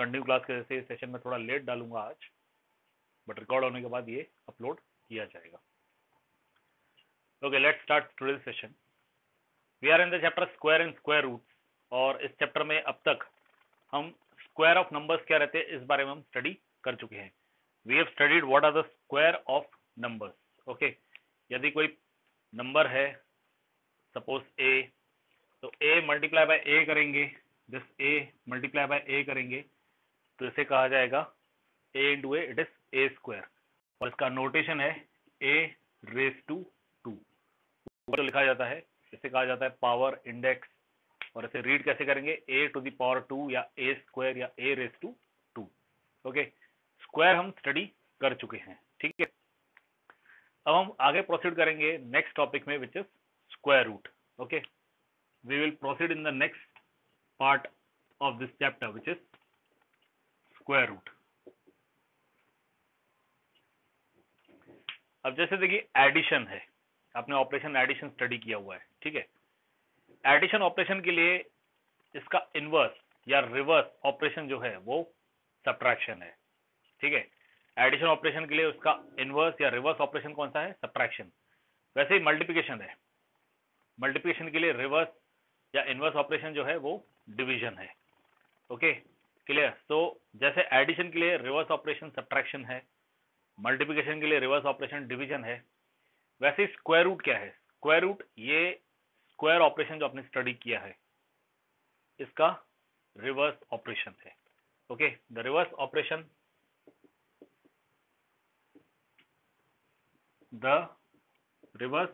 Continue class के जैसे session में थोड़ा लेट डालूंगा आज, बट रिकॉर्ड होने के बाद ये अपलोड किया जाएगा। Okay, let's start today's session. We are in the chapter square and square root, और इस चैप्टर में अब तक हम स्क्वायर ऑफ नंबर्स क्या रहते हैं इस बारे में हम स्टडी कर चुके हैं। We have studied what are the square of numbers. Okay, यदि कोई नंबर है सपोज ए, तो ए मल्टीप्लाई बाय ए करेंगे, this A multiply by A करेंगे तो इसे कहा जाएगा A into A, it is A square, और इसका नोटेशन है ए रेस टू 2। तो लिखा जाता है, इसे कहा जाता है पावर इंडेक्स, और इसे रीड कैसे करेंगे, ए टू द पावर 2 या ए स्क्वायर या ए रेस टू 2। ओके, स्क्वायर हम स्टडी कर चुके हैं, ठीक है। अब हम आगे प्रोसीड करेंगे नेक्स्ट टॉपिक में, which is square root. Okay, we will proceed in the next part of this chapter which is square root. अब जैसे देखिए एडिशन है, आपने ऑपरेशन एडिशन स्टडी किया हुआ है, ठीक है। एडिशन ऑपरेशन के लिए इसका इनवर्स या रिवर्स ऑपरेशन जो है वो सब्ट्रैक्शन है, ठीक है। एडिशन ऑपरेशन के लिए उसका इनवर्स या रिवर्स ऑपरेशन कौन सा है, सब्ट्रैक्शन। वैसे ही मल्टीप्लिकेशन है, मल्टीप्लिकेशन के लिए रिवर्स या इनवर्स ऑपरेशन जो है वो डिवीजन है। Okay, clear. तो जैसे एडिशन के लिए रिवर्स ऑपरेशन सब्ट्रैक्शन है, मल्टीप्लिकेशन के लिए रिवर्स ऑपरेशन डिवीजन है, वैसे स्क्वायर रूट क्या है, स्क्वायर रूट ये स्क्वायर ऑपरेशन जो आपने स्टडी किया है इसका रिवर्स ऑपरेशन है। Okay, the reverse operation, the reverse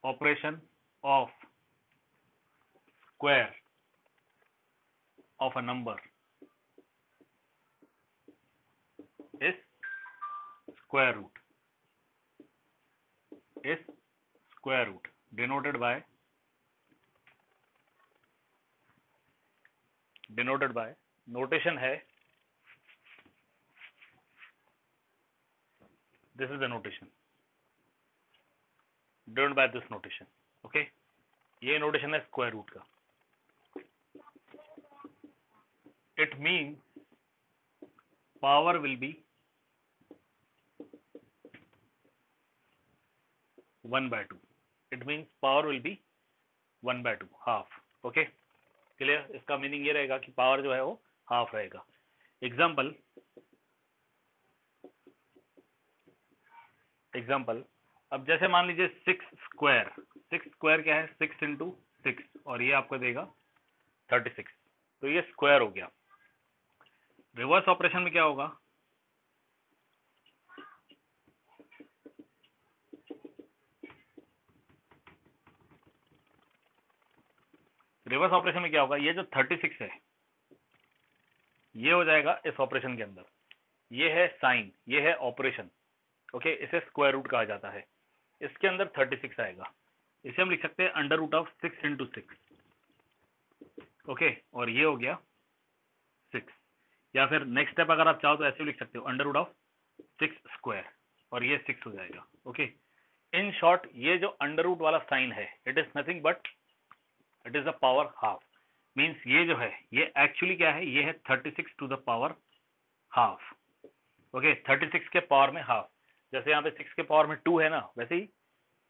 operation of square of a number is square root, denoted by notation है, this is the notation, denoted by this notation. Okay, ये notation है square root का। It means power will be 1/2. It means power will be 1/2, half. Okay, clear. इसका meaning ये रहेगा कि power जो है वो हाफ रहेगा। एग्जाम्पल, अब जैसे मान लीजिए 6 स्क्वायर क्या है, 6 इंटू 6, और ये आपको देगा 36, तो ये स्क्वायर हो गया। रिवर्स ऑपरेशन में क्या होगा, रिवर्स ऑपरेशन में क्या होगा, ये जो 36 है ये हो जाएगा इस ऑपरेशन के अंदर, ये है साइन, ये है ऑपरेशन। ओके, इसे स्क्वायर रूट कहा जाता है। इसके अंदर 36 आएगा, इसे हम लिख सकते हैं under root of 6 into 6। Okay, और ये हो गया 6, या फिर नेक्स्ट स्टेप अगर आप चाहो तो ऐसे लिख सकते हो अंडर रूट ऑफ 6 स्क्वायर, और ये 6 हो जाएगा। ओके, इन शॉर्ट ये जो अंडर रूट वाला साइन है it is nothing but it is the power half. Means ये जो है ये एक्चुअली क्या है, ये है 36 to the power half. Okay, 36 के पावर में हाफ, जैसे यहाँ पे 6 के पावर में 2 है ना, वैसे ही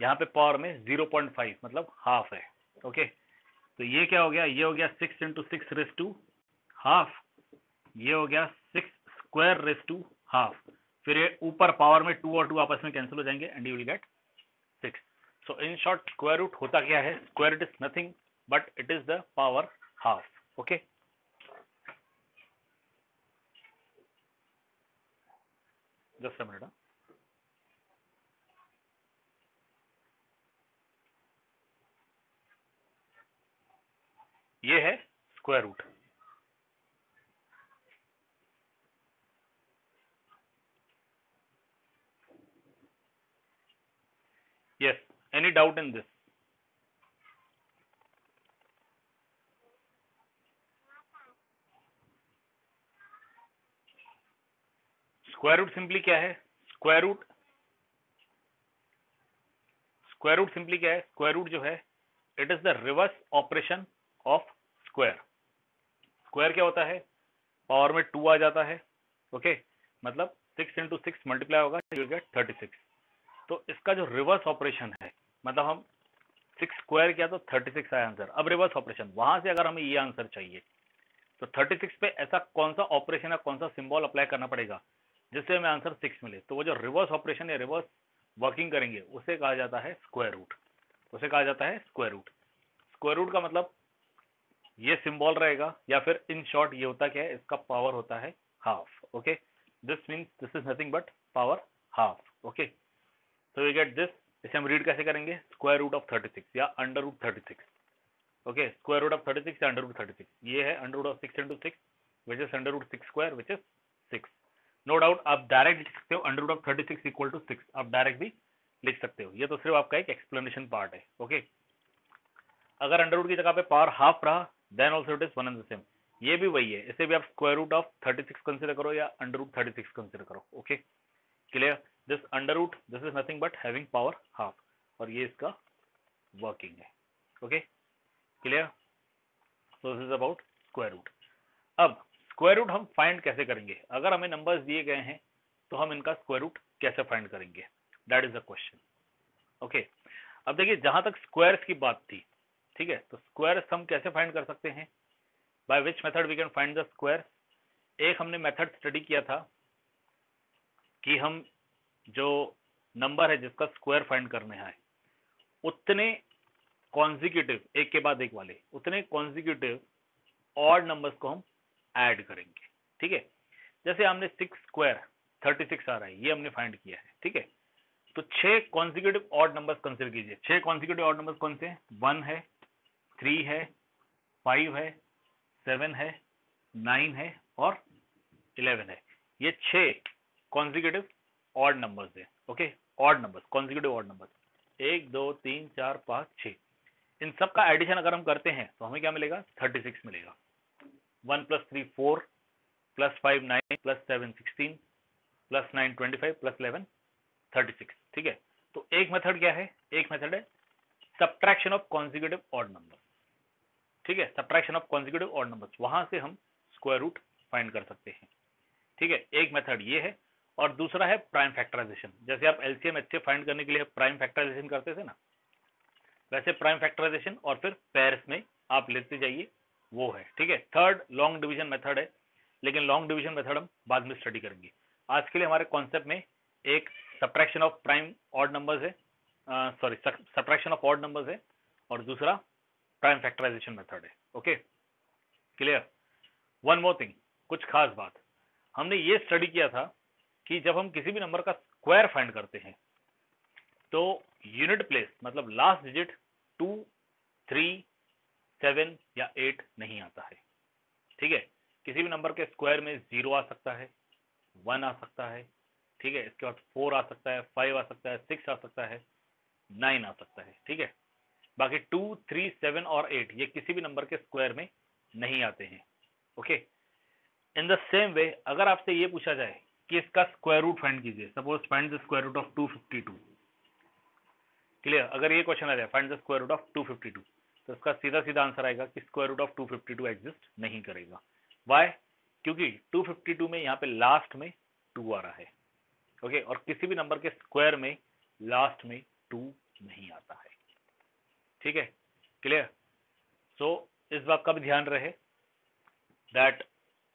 यहाँ पे पावर में 0.5 मतलब हाफ है। ओके, तो ये क्या हो गया, ये हो गया 6 इंटू 6 रेस टू हाफ, ये हो गया 6 स्क्वायर रेस टू हाफ, फिर ये ऊपर पावर में 2 और 2 आपस में कैंसिल हो जाएंगे and you will get 6। So in short square root होता क्या है, square root is nothing but it is the power half. Okay, just a minute. ये है square root. Yes, any doubt in this? Square root simply क्या है, square root simply क्या है, square root जो है it is the reverse operation of square. Square क्या होता है, पावर में 2 आ जाता है, ओके, मतलब 6 इंटू 6 मल्टीप्लाई होगा, यू विल गेट 36। तो इसका जो रिवर्स ऑपरेशन है, मतलब हम 6 स्क्वायर किया तो 36 आया आंसर। अब रिवर्स ऑपरेशन, वहां से अगर हमें ये आंसर चाहिए तो 36 पे ऐसा कौन सा ऑपरेशन या कौन सा सिंबल अप्लाई करना पड़ेगा जिससे हमें आंसर 6 मिले। तो वो जो रिवर्स ऑपरेशन या रिवर्स वर्किंग करेंगे उसे कहा जाता है स्क्वायर रूट, उसे कहा जाता है स्क्वायर रूट। स्क्वायर रूट का मतलब ये सिंबल रहेगा, या फिर इन शॉर्ट ये होता क्या है, इसका पावर होता है half. Okay, this means this is nothing but power half. Okay, तो वी गेट दिस। इसे हम रीड कैसे करेंगे, स्क्वायर रूट ऑफ 36 या under root 36। Okay, square root of 36 या अंडर रूट 36, ये है under root of 6 into 6 which is under root 6 square which is 6। No doubt आप डायरेक्ट लिख सकते हो under root of 36 equal to 6, आप डायरेक्ट भी लिख सकते हो, ये तो सिर्फ आपका एक एक्सप्लेनेशन पार्ट है। ओके, अगर अंडर रूट की जगह पे पावर हाफ रहा then also it is one and the same, ये भी वही है, इसे भी आप स्क्वायर रूट ऑफ 36 कंसिडर करो या अंडर रूट 36 कंसिडर करो। Okay, clear, this under root this is nothing but having power half, और ये इसका वर्किंग है। Okay, clear, so this is about square root. अब स्क्वायर रूट हम फाइंड कैसे करेंगे, अगर हमें नंबर्स दिए गए हैं तो हम इनका स्क्वायर रूट कैसे फाइंड करेंगे, that is the question. Okay, अब देखिए जहां तक स्क्वायर्स की बात थी, ठीक है, तो स्क्वायर्स हम कैसे फाइंड कर सकते हैं, by which method we can find the square. एक हमने मेथड स्टडी किया था कि हम जो नंबर है जिसका स्क्वायर फाइंड करना है उतने कॉन्जिक्यूटिव, एक के बाद एक वाले उतने कॉन्जिक्यूटिव ऑड नंबर्स को हम ऐड करेंगे। ठीक है, जैसे हमने 6 स्क्वायर 36 आ रहा है, ये हमने फाइंड किया है। ठीक है, तो 6 कॉन्जिक्यूटिव ऑड नंबर्स कंसीडर कीजिए। 6 कॉन्जिक्यूटिव ऑड नंबर्स कौन से हैं, 1 है, 3 है, 5 है, 7 है, 9 है और 11 है। ये 6 कॉन्जिक्यूटिव ऑड नंबर्स है। Okay, odd numbers, consecutive odd numbers, 1 2 3 4 5 6, इन सब का एडिशन अगर हम करते हैं तो हमें क्या मिलेगा, 36 मिलेगा। 1 + 3 4 + 5 9 + 7 16 + 9 25 + 11 36। ठीक है, तो एक मेथड क्या है, एक मेथड है subtraction of consecutive odd number. ठीक है, subtraction of consecutive odd numbers, वहां से हम स्क्वायर रूट फाइंड कर सकते हैं। ठीक है, एक मेथड ये है, और दूसरा है प्राइम फैक्टराइजेशन। जैसे आप एलसीएम एचसीएफ फाइंड करने के लिए प्राइम फैक्टराइजेशन करते थे ना, वैसे प्राइम फैक्टराइजेशन और फिर पेयर्स में आप लेते जाइए, वो है। ठीक है, थर्ड लॉन्ग डिवीजन मेथड है, लेकिन लॉन्ग डिवीजन मेथड हम बाद में स्टडी करेंगे। आज के लिए हमारे कॉन्सेप्ट में एक subtraction of prime odd numbers है, sorry subtraction of odd numbers है, और दूसरा प्राइम फैक्टराइजेशन मेथड है। Okay, clear. One more thing, कुछ खास बात, हमने ये स्टडी किया था कि जब हम किसी भी नंबर का स्क्वायर फाइंड करते हैं तो यूनिट प्लेस, मतलब लास्ट डिजिट 2 3 7 या 8 नहीं आता है। ठीक है, किसी भी नंबर के स्क्वायर में 0 आ सकता है, 1 आ सकता है, ठीक है, इसके बाद 4 आ सकता है, 5 आ सकता है, 6 आ सकता है, 9 आ सकता है। ठीक है, बाकी 2 3 7 और 8 ये किसी भी नंबर के स्क्वायर में नहीं आते हैं। Okay, in the same way अगर आपसे ये पूछा जाए कि इसका स्क्वायर रूट फाइंड कीजिए, suppose find the square root of 252, clear, अगर ये क्वेश्चन आ जाए find the square root of 252, तो इसका सीधा सीधा आंसर आएगा कि स्क्वायर रूट ऑफ 252 एग्जिस्ट नहीं करेगा। वाई, क्योंकि 252 में यहाँ पे लास्ट में 2 आ रहा है। ओके, और किसी भी नंबर के स्क्वायर में लास्ट में 2 नहीं आता है। ठीक है, क्लियर। सो इस बात का भी ध्यान रहे that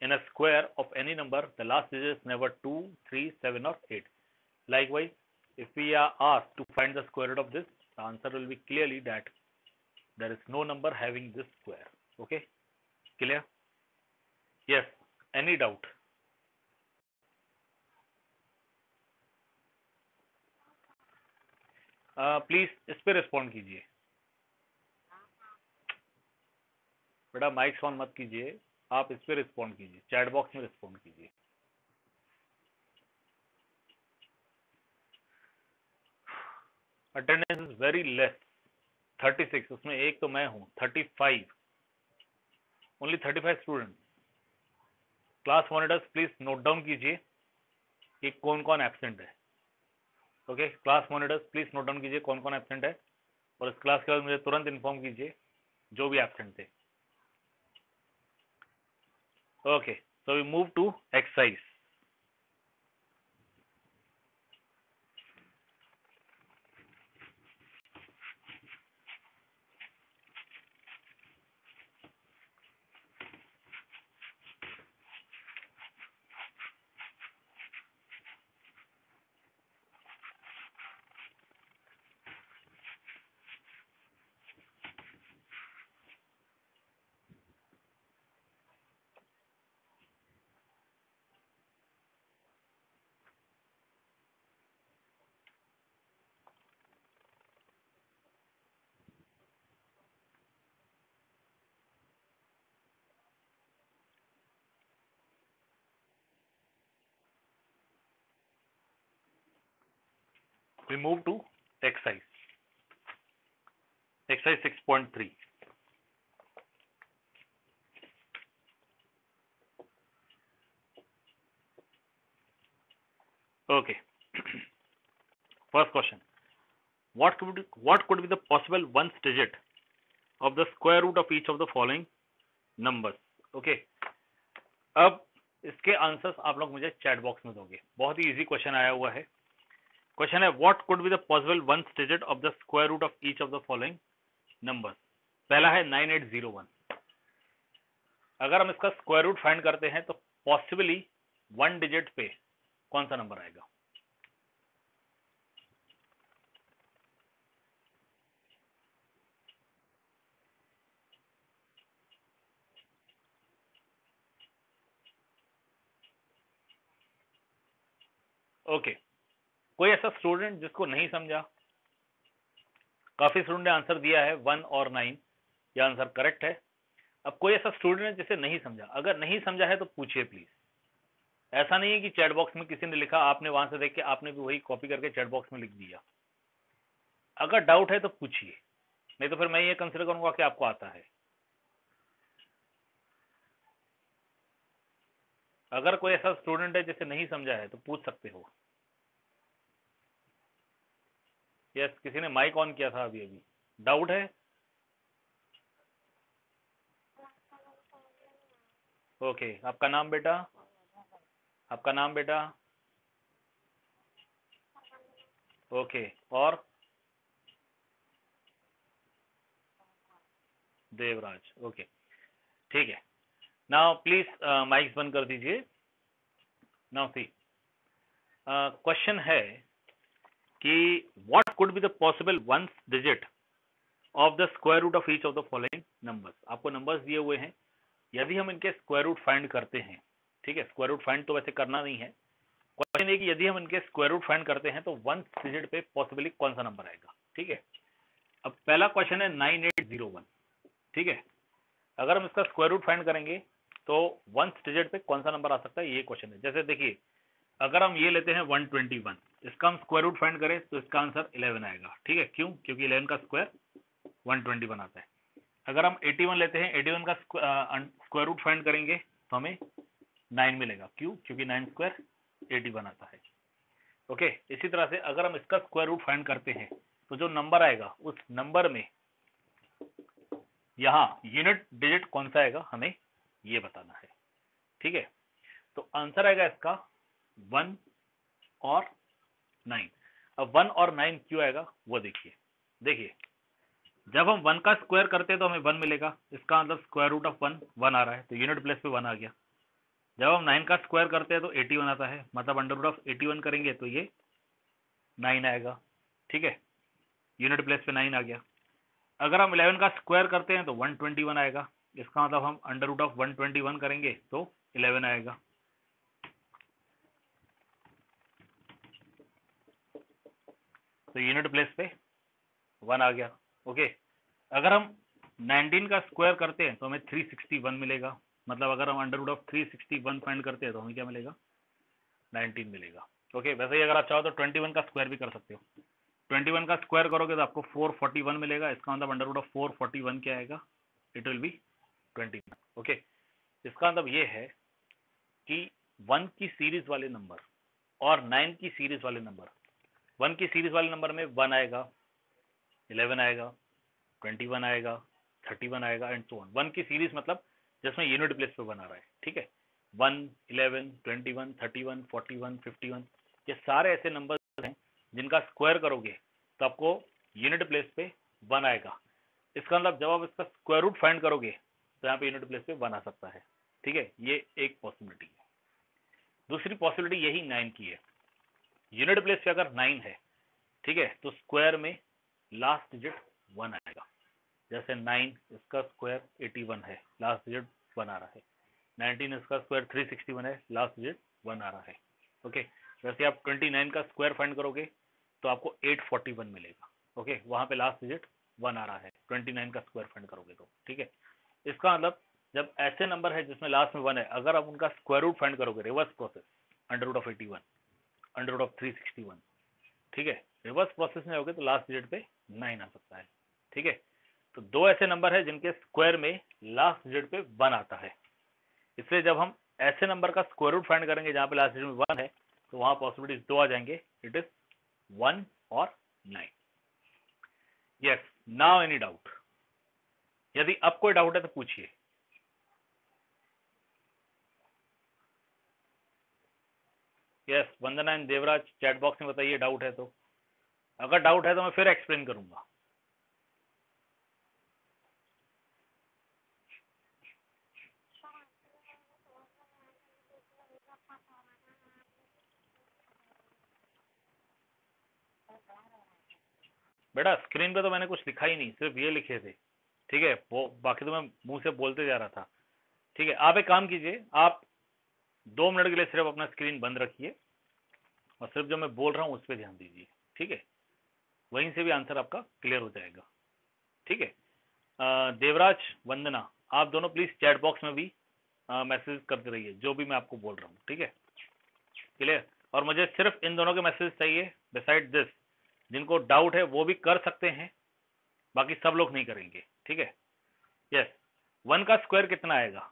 in a square of any number the last digit is never 2 3 7 or 8. Likewise, if we are asked to find the square root of this, the answer will be clearly that there is no number having this square. Okay, clear? Yes, any doubt? Please इस पे respond कीजिए बेटा, mic on मत कीजिए, आप इस पे respond कीजिए, चैट बॉक्स में रिस्पॉन्ड कीजिए। अटेंडेंस इज वेरी लेस, 36, उसमें एक तो मैं हूँ, 35, only 35 student. Class monitors please note down कीजिए कि कौन कौन एब्सेंट है। Okay, class monitors please note down कीजिए कौन कौन एब्सेंट है, और इस क्लास के बाद मुझे तुरंत इन्फॉर्म कीजिए जो भी एब्सेंट थे। Okay, so we move to exercise. We move to exercise. Exercise 6.3. Okay. First question. What could be the possible ones digit of the square root of each of the following numbers? Okay. अब इसके answers आप लोग मुझे chat box में दोगे. बहुत ही easy question आया हुआ है. क्वेश्चन है what could be the possible ones digit of the square root of each of the following numbers. पहला है 9801. अगर हम इसका स्क्वायर रूट फाइंड करते हैं तो पॉसिबली वन डिजिट पे कौन सा नंबर आएगा? ओके. कोई ऐसा स्टूडेंट जिसको नहीं समझा? काफी स्टूडेंट ने आंसर दिया है 1 और 9. यह आंसर करेक्ट है. अब कोई ऐसा स्टूडेंट है जिसे नहीं समझा? अगर नहीं समझा है तो पूछिए प्लीज. ऐसा नहीं है कि चैट बॉक्स में किसी ने लिखा, आपने वहां से देख के आपने भी वही कॉपी करके चैट बॉक्स में लिख दिया. अगर डाउट है तो पूछिए, नहीं तो फिर मैं ये कंसिडर करूंगा कि आपको आता है. अगर कोई ऐसा स्टूडेंट है जिसे नहीं समझा है तो पूछ सकते हो. यस, किसी ने माइक ऑन किया था अभी अभी. डाउट है? ओके. आपका नाम बेटा? आपका नाम बेटा? ओके. और देवराज. ओके, ठीक है. नाउ प्लीज माइक्स बंद कर दीजिए. नाउ सी, क्वेश्चन है कि what could be the possible ones digit of the square root of each of the following numbers. आपको नंबर्स दिए हुए हैं. यदि हम इनके स्क्वायर रूट फाइंड करते हैं, ठीक है, स्क्वायर रूट फाइंड तो वैसे करना नहीं है. क्वेश्चन है कि यदि हम इनके स्क्वायर रूट फाइंड करते हैं तो वन डिजिट पे पॉसिबली कौन सा नंबर आएगा. ठीक है. अब पहला क्वेश्चन है 9801. ठीक है. अगर हम इसका स्क्वायर रूट फाइंड करेंगे तो वन डिजिट पे कौन सा नंबर आ सकता है, ये क्वेश्चन है. जैसे देखिए, अगर हम ये लेते हैं 121, इसका हम स्क्वायर रूट फाइंड करें तो इसका आंसर 11 आएगा. ठीक है. क्यों? क्योंकि 11 का स्क्वायर 121 आता है. अगर हम 81 लेते हैं, 81 का स्क्वायर रूट फाइंड करेंगे तो हमें 9 मिलेगा. क्यों? क्योंकि 9 स्क्वायर 81 आता है. ओके. इसी तरह से अगर हम इसका स्क्वायर रूट फाइंड करते हैं तो जो नंबर आएगा उस नंबर में यहाँ यूनिट डिजिट कौन सा आएगा हमें ये बताना है. ठीक है. तो आंसर आएगा इसका 1 और 9. अब 1 और 9 क्यों आएगा वो देखिए. देखिए, जब हम 1 का स्क्वायर करते हैं तो हमें 1 मिलेगा. इसका मतलब स्क्वायर रूट ऑफ 1 1 आ रहा है तो यूनिट प्लेस पे 1 आ गया. जब हम 9 का स्क्वायर करते हैं तो 81 आता है, मतलब अंडर रूट ऑफ 81 करेंगे तो ये 9 आएगा. ठीक है. यूनिट प्लेस पे 9 आ गया. अगर हम 11 का स्क्वायर करते हैं तो 121 आएगा. इसका मतलब हम अंडर रूट ऑफ 121 करेंगे तो 11 आएगा. तो यूनिट प्लेस पे 1 आ गया. ओके. अगर हम 19 का स्क्वायर करते हैं तो हमें 361 मिलेगा. मतलब अगर हम अंडर रूट ऑफ 361 फाइंड करते हैं तो हमें क्या मिलेगा? 19 मिलेगा. ओके. वैसे ही अगर आप चाहो तो 21 का स्क्वायर भी कर सकते हो. 21 का स्क्वायर करोगे तो आपको 441 मिलेगा. इसका मतलब अंडर रूट ऑफ 441 क्या आएगा? It will be 21. ओके. इसका मतलब ये है कि 1 की सीरीज वाले नंबर और 9 की सीरीज वाले नंबर, 1 की सीरीज वाले नंबर में 1 आएगा, 11 आएगा, 21 आएगा, 31 आएगा एंड सो ऑन. 1 की सीरीज मतलब जिसमें यूनिट प्लेस पे बना रहा है, ठीक है। 1, 11, 21, 31, 41, 51, ये सारे ऐसे नंबर हैं जिनका स्क्वायर करोगे तो आपको यूनिट प्लेस पे 1 आएगा। इसका मतलब जब आप इसका स्क्वायर रूट फाइंड करोगे तो यहाँ पे यूनिट प्लेस पे 1 आ सकता है, ठीक है। ये एक पॉसिबिलिटी है। दूसरी पॉसिबिलिटी यही 9 की है। यूनिट प्लेस पे अगर 9 है, ठीक है, तो स्क्वायर में लास्ट डिजिट 1 आएगा। जैसे 9 इसका स्क्वायर 81 है, लास्ट डिजिट 1 आ रहा है। 19 इसका स्क्वायर 361 है, लास्ट डिजिट 1 आ रहा है। ओके, वैसे आप 29 का स्क्वायर फाइंड करोगे तो आपको 841 मिलेगा। ओके, वहां पे लास्ट डिजिट 1 आ रहा है 29 का स्क्वायर फाइंड करोगे तो, ठीक है। इसका मतलब जब ऐसे नंबर है जिसमें लास्ट में 1 है, अगर आप उनका स्क्वायर रूट फाइंड करोगे, reverse process, under root of 81, under root of 361, ठीक है, रिवर्स प्रोसेस में होगे तो लास्ट डिजिट पे 9 आ सकता है, ठीक है। तो दो ऐसे नंबर है जिनके स्क्वायर में लास्ट डिजिट पे 1 आता है। इसलिए जब हम ऐसे नंबर का स्क्वायर रूट फाइंड करेंगे जहां पे लास्ट डिजिट में 1 है, तो वहां पॉसिबिलिटीज 2 आ जाएंगे, इट इज 1 और 9। Yes, now any doubt? यदि अब कोई डाउट है तो पूछिए। Yes, Vandana and Devraj chat box में बताइए डाउट है तो। अगर डाउट है तो मैं फिर एक्सप्लेन करूंगा। बेटा स्क्रीन पे तो मैंने कुछ लिखा ही नहीं, सिर्फ ये लिखे थे, ठीक है। वो बाकी तो मैं मुंह से बोलते जा रहा था, ठीक है। आप एक काम कीजिए, आप 2 मिनट के लिए सिर्फ अपना स्क्रीन बंद रखिए और सिर्फ जो मैं बोल रहा हूँ उस पर ध्यान दीजिए, ठीक है। वहीं से भी आंसर आपका क्लियर हो जाएगा, ठीक है। देवराज, वंदना, आप दोनों प्लीज चैट बॉक्स में भी मैसेज करते रहिए जो भी मैं आपको बोल रहा हूँ, ठीक है, क्लियर। और मुझे सिर्फ इन दोनों के मैसेज चाहिए, बिसाइड दिस जिनको डाउट है वो भी कर सकते हैं, बाकी सब लोग नहीं करेंगे, ठीक है। यस, 1 का स्क्वायर कितना आएगा?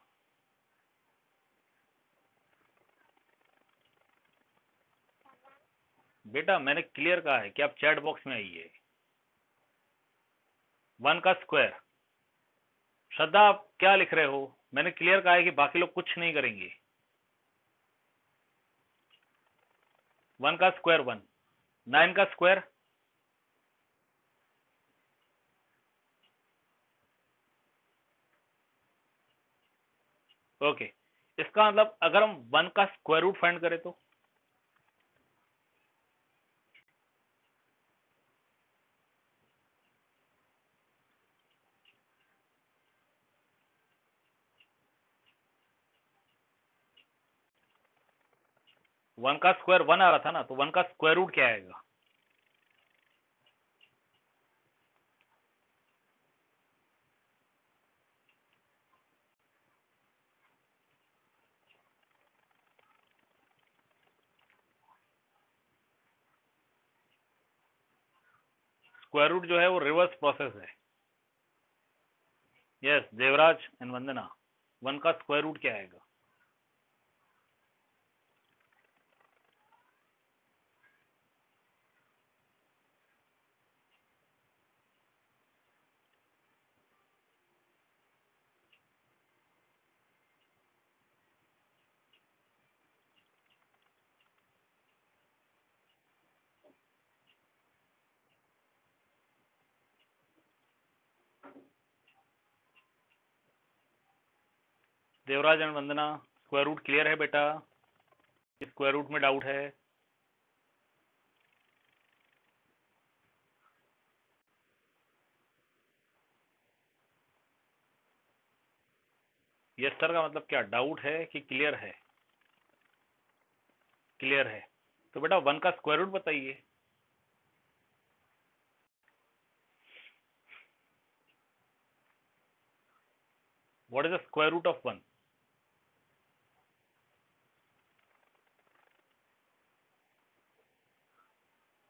बेटा मैंने क्लियर कहा है कि आप चैट बॉक्स में आइए। 1 का स्क्वायर, श्रद्धा आप क्या लिख रहे हो? मैंने क्लियर कहा है कि बाकी लोग कुछ नहीं करेंगे। 1 का स्क्वायर 1, 9 का स्क्वायर ओके। इसका मतलब अगर हम 1 का स्क्वायर रूट फाइंड करें तो 1 का स्क्वायर 1 आ रहा था ना, तो 1 का स्क्वायर रूट क्या आएगा? स्क्वायर रूट जो है वो रिवर्स प्रोसेस है। यस देवराज एंड वंदना, 1 का स्क्वायर रूट क्या आएगा? Devraj and Vandana, square root clear है बेटा? स्क्वायर रूट में डाउट है? यस सर का मतलब क्या, डाउट है कि क्लियर है? क्लियर है तो बेटा 1 का स्क्वायर रूट बताइए। What is the square root of 1?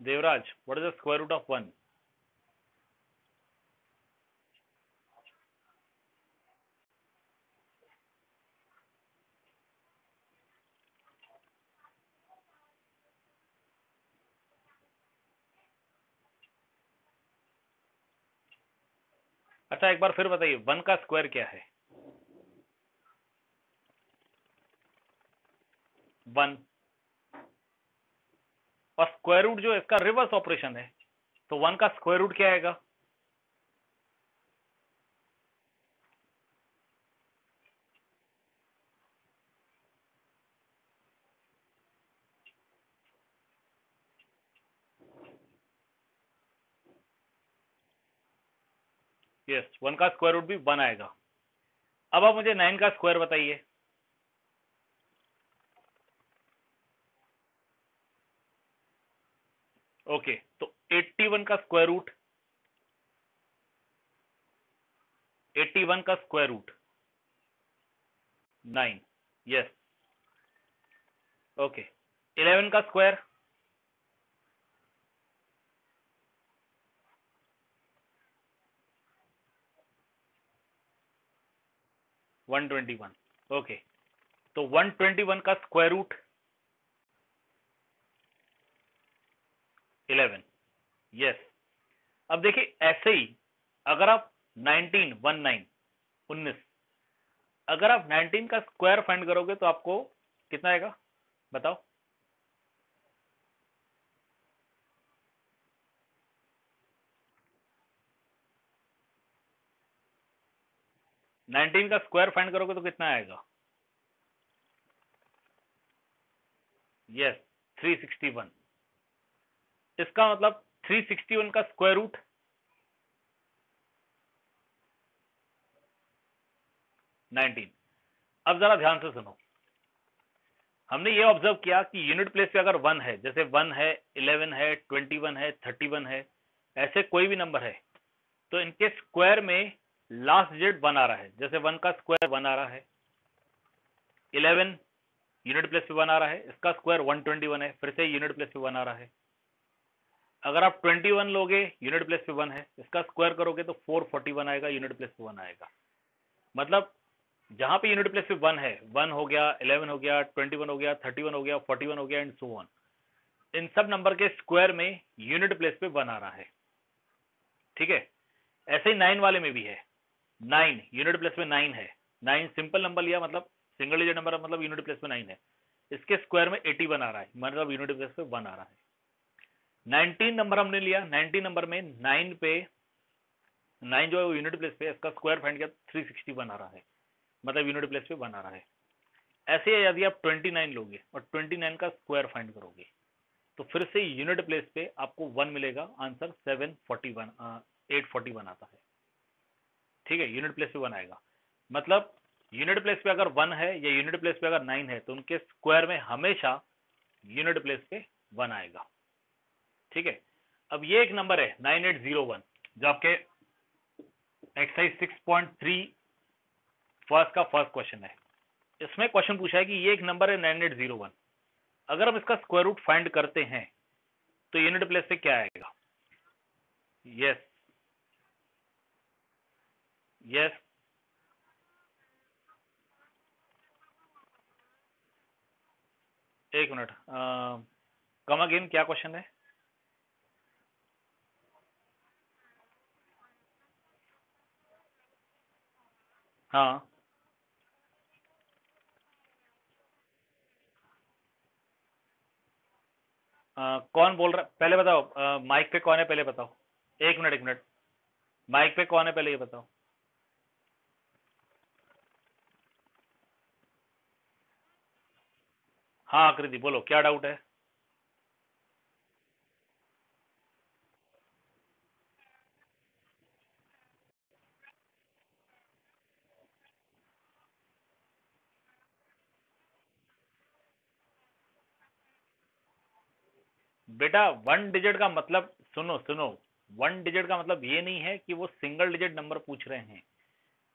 Devraj, what is the square root of 1? अच्छा एक बार फिर बताइए, 1 का स्क्वायर क्या है? 1, और स्क्वायर रूट जो इसका रिवर्स ऑपरेशन है, तो 1 का स्क्वायर रूट क्या आएगा? यस, 1 का स्क्वायर रूट भी 1 आएगा। अब आप मुझे 9 का स्क्वायर बताइए। ओके, तो 81 का स्क्वायर रूट, 81 का स्क्वायर रूट 9। Yes, okay. 11 का स्क्वायर, 121। ओके, तो 121 का स्क्वायर रूट 11। यस, अब देखिए ऐसे ही अगर आप 19 अगर आप 19 का स्क्वायर फाइंड करोगे तो आपको कितना आएगा बताओ? 19 का स्क्वायर फाइंड करोगे तो कितना आएगा? यस, 361। इसका मतलब 361 का स्क्वायर रूट 19। अब जरा ध्यान से सुनो, हमने ये ऑब्जर्व किया कि यूनिट प्लेस पे अगर 1 है, जैसे 1 है, 11 है, 21 है, 31 है, ऐसे कोई भी नंबर है, तो इनके स्क्वायर में लास्ट डिजिट 1 आ रहा है। जैसे 1 का स्क्वायर 1 आ रहा है, 11 यूनिट प्लेस पे 1 आ रहा है, इसका स्क्वायर 121 है, फिर से यूनिट प्लेस पे 1 आ रहा है। अगर आप 21 लोगे, यूनिट प्लेस पे 1 है, इसका स्क्वायर करोगे तो 441 आएगा, यूनिट प्लेस पे 1 आएगा। मतलब जहां पे यूनिट प्लेस पे 1 है, 1 हो गया, 11 हो गया, 21 हो गया, 31 हो गया, 41 हो गया एंड सो ऑन, इन सब नंबर के स्क्वायर में यूनिट प्लेस पे 1 आ रहा है। ठीक है, ऐसे ही 9 वाले में भी है। 9 यूनिट प्लेस में 9 है, 9 सिंपल नंबर लिया, मतलब सिंगल डिजिट नंबर, मतलब यूनिट प्लेस में 9 है, इसके स्क्वायर में 81 आ रहा है, मतलब यूनिट प्लेस पे 1 आ रहा है। 19 नंबर हमने लिया, 19 नंबर में 9 पे 9 जो है यूनिट प्लेस पे, इसका स्क्वायर फाइंड किया 361 आ रहा है, मतलब यूनिट प्लेस पे 1 आ रहा है। ऐसे ही यदि आप 29 लोगे और 29 का स्क्वायर फाइंड करोगे तो फिर से यूनिट प्लेस पे आपको 1 मिलेगा, आंसर 741 841 आता है। ठीक है, यूनिट प्लेस पे 1 आएगा, मतलब यूनिट प्लेस पे अगर 1 है या यूनिट प्लेस पे अगर 9 है तो उनके स्क्वायर में हमेशा यूनिट प्लेस पे 1 आएगा। ठीक है, अब ये एक नंबर है 9801 जो आपके एक्सरसाइज 6.3 फर्स्ट का फर्स्ट क्वेश्चन है। इसमें क्वेश्चन पूछा है कि ये एक नंबर है 9801, अगर हम इसका स्क्वायर रूट फाइंड करते हैं तो यूनिट प्लेस पे क्या आएगा? यस, यस, एक मिनट, कम अगेन, क्या क्वेश्चन है? हाँ, कौन बोल रहा है पहले बताओ, माइक पे कौन है पहले बताओ। एक मिनट, एक मिनट, माइक पे कौन है पहले ये बताओ। हाँ आकृति बोलो, क्या डाउट है? बेटा 1 डिजिट का मतलब, सुनो सुनो, 1 डिजिट का मतलब ये नहीं है कि वो सिंगल डिजिट नंबर पूछ रहे हैं,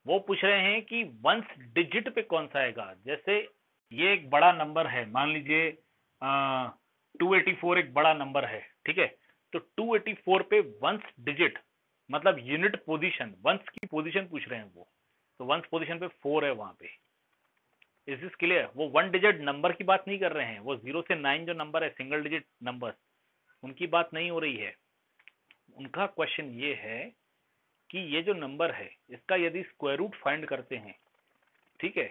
वो पूछ रहे हैं कि वंस डिजिट पे कौन सा आएगा। जैसे ये एक बड़ा नंबर है, मान लीजिए 284 एक बड़ा नंबर है, ठीक है, तो 284 पे वंस डिजिट मतलब यूनिट पोजीशन, वंस की पोजीशन पूछ रहे हैं वो, तो वंस पोजीशन पे 4 है वहां पे। Is this clear? वो 1 डिजिट नंबर की बात नहीं कर रहे हैं, वो 0 से 9 जो नंबर है सिंगल डिजिट नंबर, उनकी बात नहीं हो रही है। उनका क्वेश्चन ये है कि ये जो नंबर है इसका यदि स्क्वायर रूट फाइंड करते हैं, ठीक है,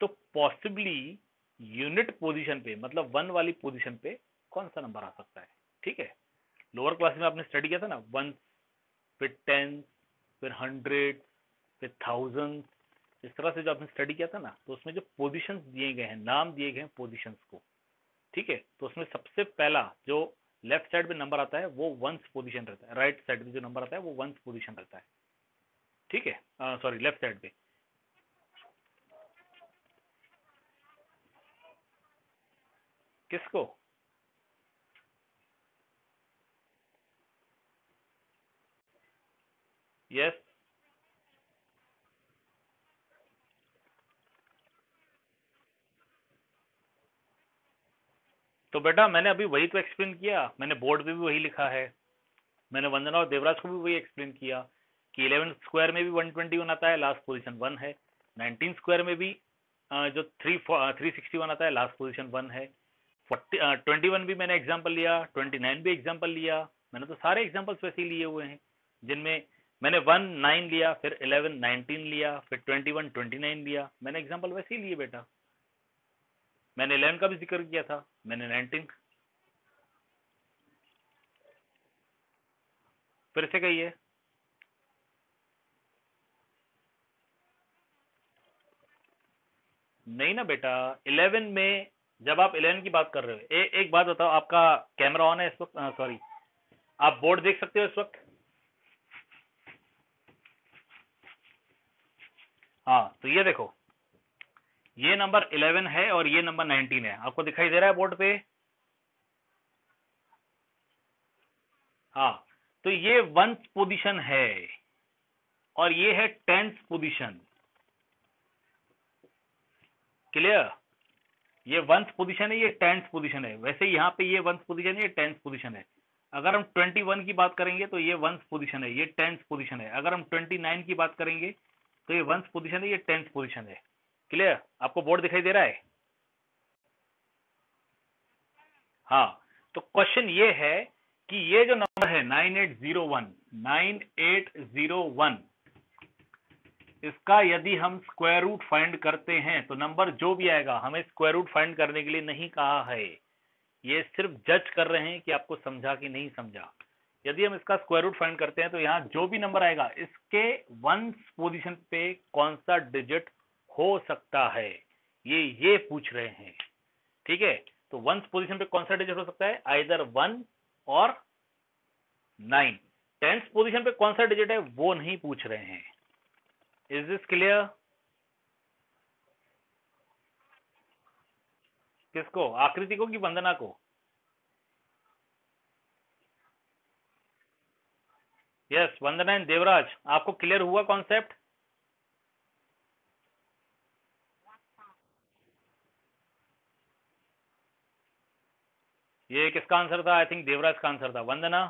तो पॉसिबली यूनिट पोजीशन पे मतलब 1 वाली पोजीशन पे कौन सा नंबर आ सकता है। ठीक है, लोअर क्लास में आपने स्टडी किया था ना, 1 फिर 10 फिर 100 फिर 1000, इस तरह से जो आपने स्टडी किया था ना, तो उसमें जो पोजीशंस दिए गए हैं, नाम दिए गए हैं पोजीशंस को, ठीक है, तो उसमें सबसे पहला जो लेफ्ट साइड पे नंबर आता है वो वंस पोजीशन रहता है, राइट साइड में जो नंबर आता है वो वंस पोजीशन रहता है। ठीक है, सॉरी लेफ्ट साइड पे। किसको? यस, तो बेटा मैंने अभी वही तो एक्सप्लेन किया, मैंने बोर्ड पे भी वही लिखा है, मैंने वंदना और देवराज को भी वही एक्सप्लेन किया कि 11 स्क्वायर में भी 121 आता है, लास्ट पोजीशन 1 है। 19 स्क्वायर में भी जो 361 आता है, लास्ट पोजीशन 1 है। 21 भी मैंने एग्जांपल लिया, 29 भी एग्जांपल लिया, मैंने तो सारे एग्जांपल्स वैसे ही लिए हुए हैं, जिनमें मैंने 1 9 लिया, फिर 11 19 लिया, फिर 21 29 लिया, मैंने एग्जांपल वैसे ही लिए बेटा। मैंने 11 का भी जिक्र किया था, मैंने 19, फिर से कहिए। नहीं ना बेटा, 11 में जब आप 11 की बात कर रहे हो, एक बात बताओ, आपका कैमरा ऑन है इस वक्त? सॉरी, आप बोर्ड देख सकते हो इस वक्त? हाँ, तो ये देखो, ये नंबर 11 है और ये नंबर 19 है, आपको दिखाई दे रहा है बोर्ड पे? हाँ, तो ये वंस पोजीशन है और ये है टेंस पोजीशन। क्लियर? ये वंस पोजीशन है, ये टेंस पोजीशन है। वैसे यहाँ पे ये वंस पोजीशन है, ये टेंस पोजीशन है। अगर हम 21 की बात करेंगे तो ये वंस पोजीशन है, ये टेंस पोजीशन है। अगर हम 29 की बात करेंगे तो ये वंस पोजीशन है, ये टेंस पोजीशन है। क्लियर? आपको बोर्ड दिखाई दे रहा है? हाँ, तो क्वेश्चन ये है कि ये जो नंबर है 9801 इसका यदि हम स्क्वायर रूट फाइंड करते हैं तो नंबर जो भी आएगा, हमें स्क्वायर रूट फाइंड करने के लिए नहीं कहा है, ये सिर्फ जज कर रहे हैं कि आपको समझा कि नहीं समझा। यदि हम इसका स्क्वायर रूट फाइंड करते हैं तो यहाँ जो भी नंबर आएगा इसके वंस पोजीशन पे कौन सा डिजिट हो सकता है, ये पूछ रहे हैं। ठीक है, तो वंस पोजीशन पे कौन सा डिजिट हो सकता है? आइदर 1 और 9। टेंस पोजीशन पे कौन सा डिजिट है वो नहीं पूछ रहे हैं। Is this clear? किसको? आकृति को कि वंदना को? यस, वंदना एंड देवराज, आपको क्लियर हुआ कॉन्सेप्ट? ये किसका आंसर था? आई थिंक देवराज का आंसर था। वंदना?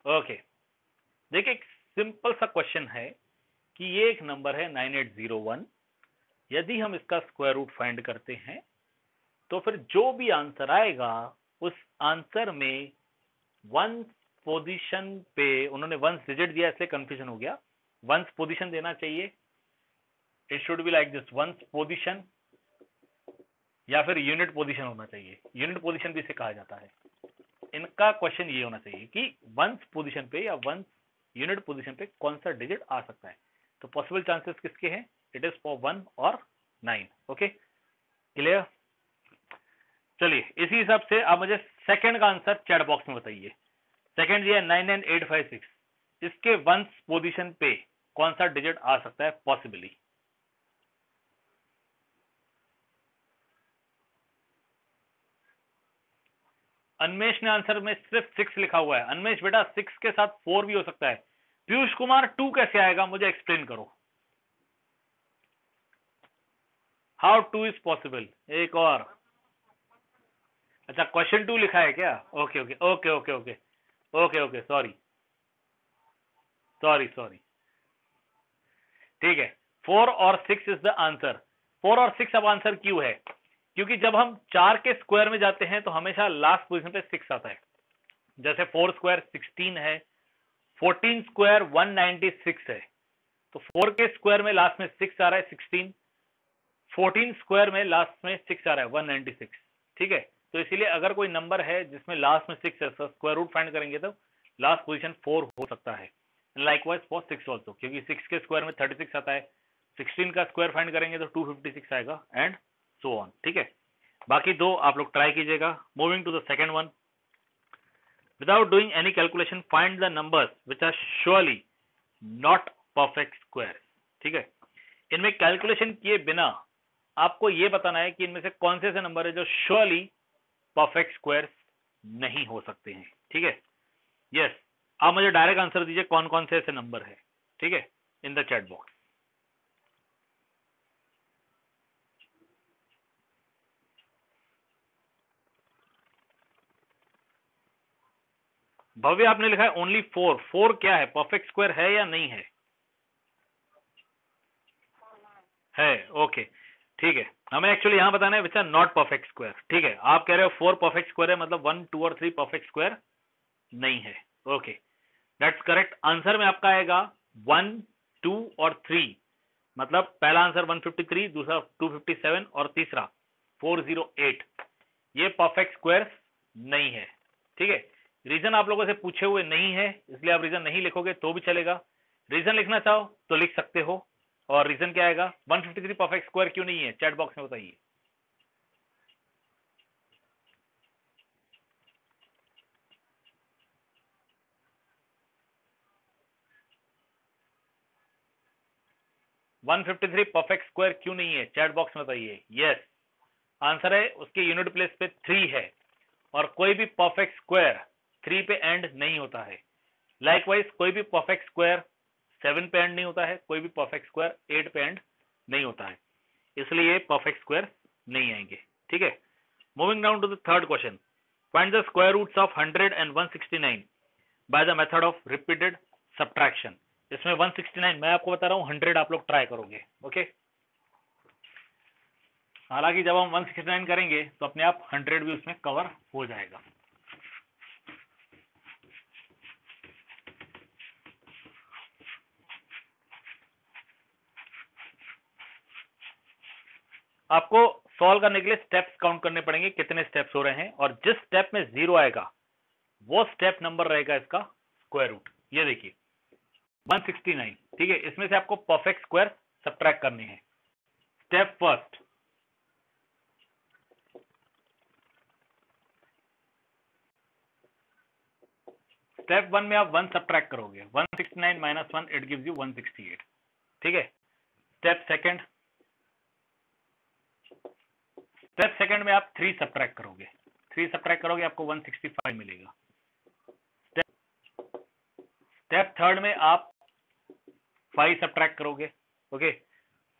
ओके, देखिए एक सिंपल सा क्वेश्चन है कि ये एक नंबर है 9801, यदि हम इसका स्क्वायर रूट फाइंड करते हैं तो फिर जो भी आंसर आएगा उस आंसर में वंस पोजीशन पे, उन्होंने वंस डिजिट दिया इसलिए कंफ्यूजन हो गया, वंस पोजीशन देना चाहिए। It should be like this, ones position, या फिर यूनिट पोजीशन होना चाहिए। यूनिट पोजीशन भी इसे कहा जाता है। इनका क्वेश्चन ये होना चाहिए कि वंस पोजीशन पे या वंस यूनिट पोजीशन पे कौन सा डिजिट आ सकता है। तो पॉसिबल चांसेस किसके हैं? इट इज फॉर 1 और 9। Okay, clear? चलिए, इसी हिसाब से आप मुझे सेकंड का आंसर चैट बॉक्स में बताइए। सेकंड ये 99856, इसके वंस पोजीशन पे कौन सा डिजिट आ सकता है पॉसिबली? अन्मेष ने आंसर में सिर्फ 6 लिखा हुआ है। अन्मेष बेटा 6 के साथ 4 भी हो सकता है। पीयूष कुमार 2 कैसे आएगा, मुझे एक्सप्लेन करो। How 2 is possible? एक और, अच्छा क्वेश्चन 2 लिखा है क्या? Okay okay okay okay okay okay okay, sorry sorry sorry, ठीक है। 4 और 6 इज द आंसर। 4 और 6 अब आंसर क्यों है? क्योंकि जब हम 4 के स्क्वायर में जाते हैं तो हमेशा लास्ट पोजीशन पे 6 आता है। जैसे 4 स्क्वायर 16 है, 14 स्क्वायर 196 है, तो 4 के स्क्वायर में लास्ट में 6 आ रहा है 16, 14 स्क्वायर में लास्ट में 6 आ रहा है 196, ठीक है। तो इसीलिए अगर कोई नंबर है जिसमें लास्ट में 6 है, स्क्वायर रूट फाइंड करेंगे तो लास्ट पोजीशन 4 हो सकता है। लाइकवाइज फॉर 6 ऑल्सो, क्योंकि 6 के स्क्वायर में 36 आता है, 16 का स्क्वायर फाइंड करेंगे तो 256 आएगा एंड सो ऑन, ठीक है। बाकी दो आप लोग ट्राई कीजिएगा। Moving to the second one, without doing any calculation find the numbers which are surely not perfect square, ठीक है। इनमें कैलकुलेशन किए बिना आपको यह बताना है कि इनमें से कौन से ऐसे नंबर है जो श्योरली परफेक्ट स्क्वायर नहीं हो सकते हैं, ठीक है। यस, आप मुझे डायरेक्ट आंसर दीजिए कौन कौन से ऐसे नंबर है, ठीक है, इन द चैट बॉक्स। भव्य आपने लिखा है ओनली 4, 4 क्या है, परफेक्ट स्क्वायर है या नहीं है? है, ओके, ठीक है। हमें एक्चुअली यहां बताना है which are not perfect square, ठीक है। आप कह रहे हो 4 परफेक्ट स्क्वायर है, मतलब 1, 2 और 3 परफेक्ट स्क्वायर नहीं है, ओके, दैट्स करेक्ट। आंसर में आपका आएगा 1, 2 और 3, मतलब पहला आंसर 153, दूसरा 257 और तीसरा 408, ये परफेक्ट स्क्वायर नहीं है, ठीक है। रीजन आप लोगों से पूछे हुए नहीं है, इसलिए आप रीजन नहीं लिखोगे तो भी चलेगा। रीजन लिखना चाहो तो लिख सकते हो। और रीजन क्या आएगा, 153 परफेक्ट स्क्वायर क्यों नहीं है, चैट बॉक्स में बताइए। वन 153 परफेक्ट स्क्वायर क्यों नहीं है, चैट बॉक्स में बताइए। यस, आंसर है उसके यूनिट प्लेस पे 3 है, और कोई भी परफेक्ट स्क्वायर 3 पे एंड नहीं होता है। लाइकवाइज कोई भी परफेक्ट स्क्वायर 7 पे एंड नहीं होता है, कोई भी परफेक्ट स्क्वायर 8 पे एंड नहीं होता है, इसलिए परफेक्ट स्क्वायर नहीं आएंगे, ठीक है। Moving down to the third question, find the square roots of 100 and 169 by the method of repeated subtraction. इसमें 169 मैं आपको बता रहा हूं, 100 आप लोग ट्राई करोगे, ओके। हालांकि जब हम 169 करेंगे तो अपने आप 100 भी उसमें कवर हो जाएगा। आपको सॉल्व करने के लिए स्टेप्स काउंट करने पड़ेंगे, कितने स्टेप्स हो रहे हैं, और जिस स्टेप में 0 आएगा वो स्टेप नंबर रहेगा इसका स्क्वायर रूट। ये देखिए 169, ठीक है, इसमें से आपको परफेक्ट स्क्वायर सब्ट्रैक्ट करने हैं। स्टेप फर्स्ट, स्टेप 1 में आप 1 सब्ट्रैक्ट करोगे, 169 माइनस 1 इट गिव्स यू 168, ठीक है। स्टेप सेकंड, स्टेप सेकंड में आप 3 सब्ट्रैक्ट करोगे, 3 सब्ट्रैक्ट करोगे आपको 165 मिलेगा। स्टेप थर्ड में आप 5 सब्ट्रैक्ट करोगे, ओके,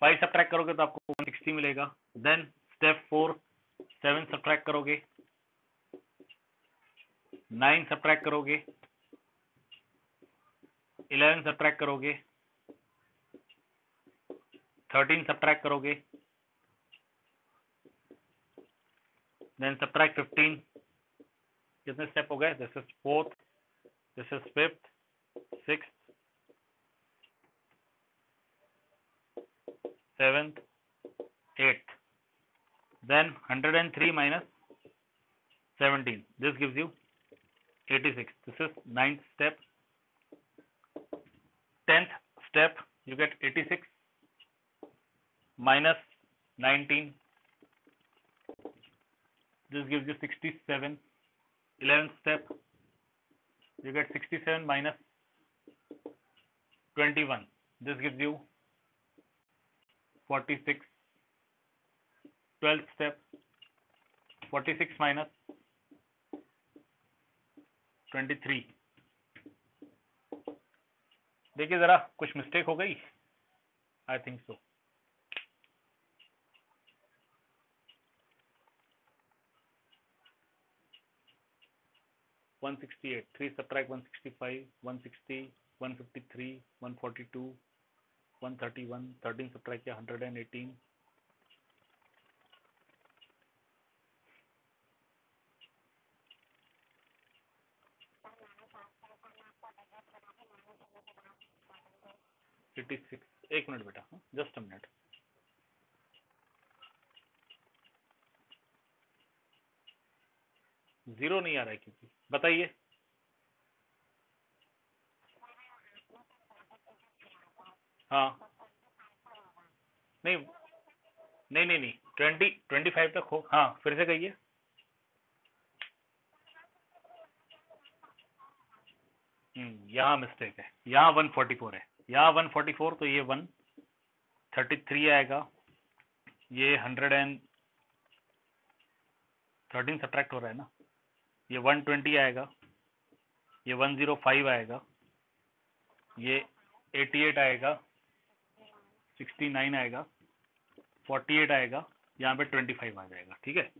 5 सब्ट्रैक्ट करोगे तो आपको 160 मिलेगा। देन स्टेप 4 7 सब्ट्रैक्ट करोगे, 9 सब्ट्रैक्ट करोगे, 11 सब्ट्रैक्ट करोगे, 13 सब्ट्रैक्ट करोगे, देन सब्ट्रैक्ट 15। कितने स्टेप हो गए, this is fourth, this is fifth, sixth, seventh, eighth, then 103 minus 17, this gives you 86, this is 9th step। 10th step, you get 86 minus 19, this gives you 67। 11th step, you get 67 minus 21, this gives you 46। 12th step, 46 minus 23। देखिए जरा कुछ mistake हो गई, I think so. One 168, 3 subtract 165, 160, 153, 142, 131, 13 subtract किया 118, 86, एक minute बेटा, just a minute. Zero नहीं आ रहा है क्योंकि, बताइए। हाँ, नहीं नहीं नहीं नहीं, 25 तक हो। हाँ फिर से कहिए। यहाँ मिस्टेक है, यहाँ 144 है, यहाँ 144, तो ये 133 आएगा, ये 113 सब्ट्रैक्ट हो रहा है ना, ये 120 आएगा, ये 105 आएगा, ये 88 आएगा, 69 आएगा, 48 आएगा, यहाँ पे 25 आ जाएगा, ठीक है।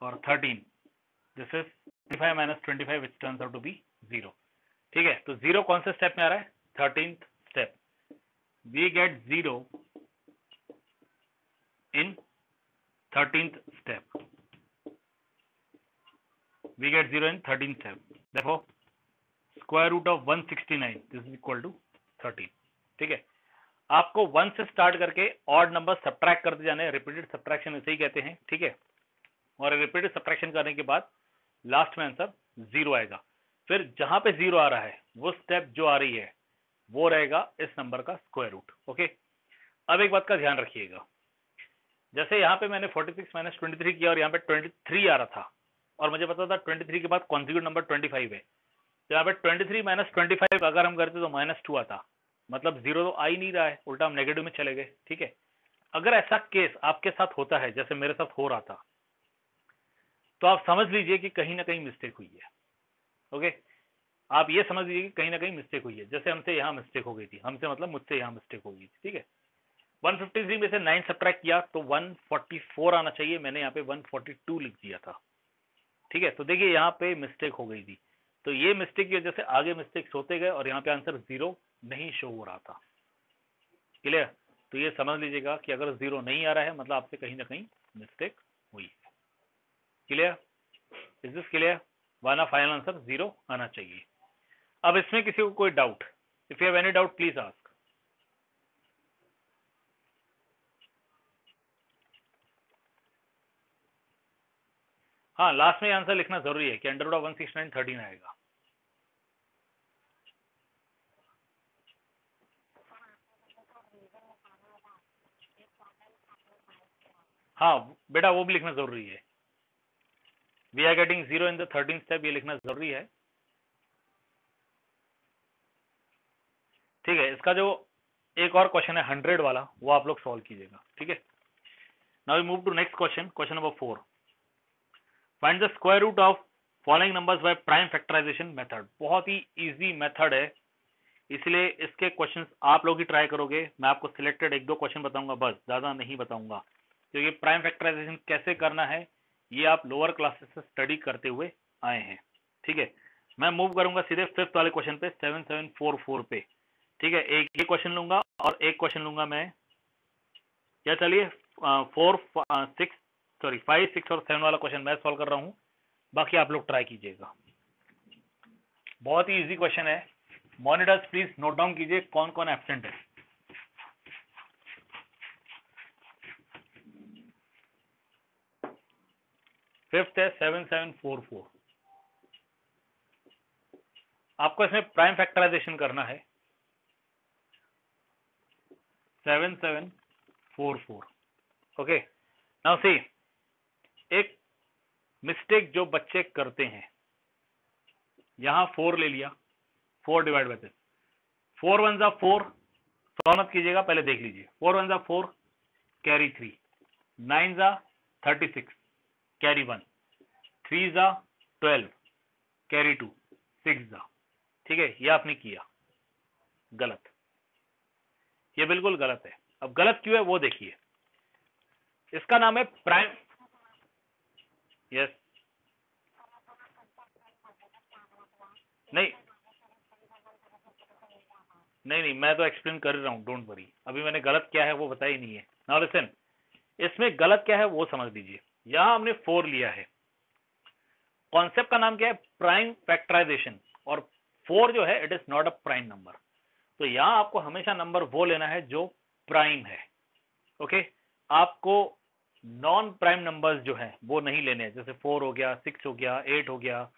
और 13, this is 25 minus 25 which turns out to be 0, ठीक है। तो 0 कौन से स्टेप में आ रहा है? 13th step. We get 0 in 13th step. We get 0 in 13th step. Therefore, square root of 169, this is equal to 13. ठीक है। आपको 1 से स्टार्ट करके ऑड नंबर सब्ट्रैक्ट करते जाने, रिपीटेड सब्ट्रैक्शन इसे ही कहते हैं, ठीक है। और रिपीटेड सब्ट्रैक्शन करने के बाद लास्ट में आंसर 0 आएगा। फिर जहां पे 0 आ रहा है वो स्टेप जो आ रही है वो रहेगा इस नंबर का स्क्वायर रूट, ओके। अब एक बात का ध्यान रखिएगा, जैसे यहाँ पे मैंने 46 माइनस 23 किया और यहाँ पे 23 आ रहा था, और मुझे पता था 23 के बाद कॉन्जिक्यूट नंबर 25 है, तो यहाँ पे 23 माइनस 25 अगर हम करते तो -2 आता, मतलब 0 तो आ ही नहीं रहा है, उल्टा हम नेगेटिव में चले गए, ठीक है। अगर ऐसा केस आपके साथ होता है जैसे मेरे साथ हो रहा था, तो आप समझ लीजिए कि कहीं ना कहीं मिस्टेक हुई है, ओके। आप ये समझ लीजिए कि कहीं ना कहीं मिस्टेक हुई है, जैसे हमसे यहाँ मिस्टेक हो गई थी, हमसे मतलब मुझसे यहाँ मिस्टेक हो गई थी, ठीक है। 153 में से 9 सब्ट्रैक्ट किया तो 144 आना चाहिए, मैंने यहाँ पे 142 लिख दिया था, ठीक है। तो देखिए यहाँ पे मिस्टेक हो गई थी, तो ये मिस्टेक की वजह से आगे मिस्टेक्स होते गए और यहाँ पे आंसर 0 नहीं शो हो रहा था, क्लियर। तो ये समझ लीजिएगा कि अगर 0 नहीं आ रहा है मतलब आपसे कहीं ना कहीं मिस्टेक हुई है, क्लियर। Is this clear? वाला फाइनल आंसर 0 आना चाहिए। अब इसमें किसी को कोई doubt? If you have any doubt please ask. हाँ, लास्ट में आंसर लिखना जरूरी है कि अंडर रूट ऑफ 169 13 आएगा। हाँ बेटा, वो भी लिखना जरूरी है। We are getting 0 in the 13th step, ये लिखना जरूरी है, ठीक है। इसका जो एक और क्वेश्चन है 100 वाला, वो आप लोग सॉल्व कीजिएगा, ठीक है। Now we move to next question, question number 4। Find the square root of following numbers by prime factorization method. बहुत ही इजी मेथड है, इसलिए इसके क्वेश्चंस आप लोग ही ट्राई करोगे। मैं आपको सिलेक्टेड 1-2 क्वेश्चन बताऊंगा, बस ज्यादा नहीं बताऊंगा, क्योंकि प्राइम फैक्टराइजेशन कैसे करना है ये आप लोअर क्लासेस से स्टडी करते हुए आए हैं, ठीक है। मैं मूव करूंगा सीधे 5th वाले क्वेश्चन पे, 7744 पे, ठीक है। एक ये क्वेश्चन लूंगा और एक क्वेश्चन लूंगा मैं, या चलिए 5, 6 और 7 वाला क्वेश्चन मैं सॉल्व कर रहा हूं, बाकी आप लोग ट्राई कीजिएगा। बहुत ही इजी क्वेश्चन है। मॉनिटर्स प्लीज नोट डाउन कीजिए कौन कौन एब्सेंट है। फिफ्थ है 7744। आपको इसमें प्राइम फैक्टराइजेशन करना है 7744, ओके। नाउ सी, एक मिस्टेक जो बच्चे करते हैं, यहां 4 ले लिया, 4 डिवाइड बाय 4 1 जा 4, सॉल्व मत कीजिएगा, पहले देख लीजिए। 4 1 जा 4, कैरी 3, 9 जा 36, कैरी 1, 3 जा 12, कैरी 2, 6 जा, ठीक है। ये आपने किया गलत, ये बिल्कुल गलत है। अब गलत क्यों है वो देखिए, इसका नाम है प्राइम, यस, नहीं नहीं नहीं, मैं तो एक्सप्लेन कर रहा हूं, डोंट वरी। अभी मैंने गलत क्या है वो बताया ही नहीं है। नाउ लिसन, इसमें गलत क्या है वो समझ लीजिए। यहां हमने 4 लिया है, कॉन्सेप्ट का नाम क्या है? Prime factorization. और 4 जो है it is not a prime number. तो यहाँ आपको हमेशा नंबर वो लेना है जो प्राइम है। ओके, आपको नॉन प्राइम नंबर्स जो है वो नहीं लेने हैं, जैसे 4 हो गया, 6 हो गया, 8 हो गया,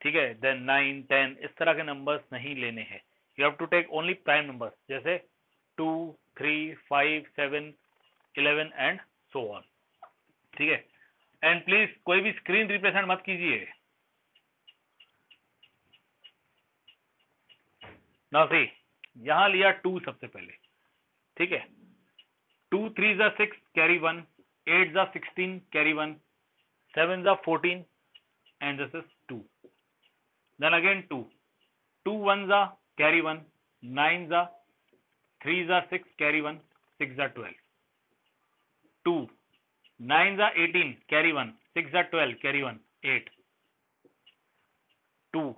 ठीक है, देन 9 10 इस तरह के नंबर्स नहीं लेने हैं। You have to take only prime numbers, जैसे 2 3 5 7 11 एंड सो ऑन। ठीक है, एंड प्लीज कोई भी स्क्रीन रिप्रेजेंट मत कीजिए। नाउ सी, यहां लिया 2 सबसे पहले, ठीक है, 2 3 जा 6 कैरी 1, 8 जा 16 कैरी 1, 7 जा 14 and this is 2. Then again 2, 2 1 जा carry 1, 9 जा 3 जा 6 carry 1, 6 जा 12, 2 9 जा 18 carry 1, 6 जा 12 carry 1, 8, 2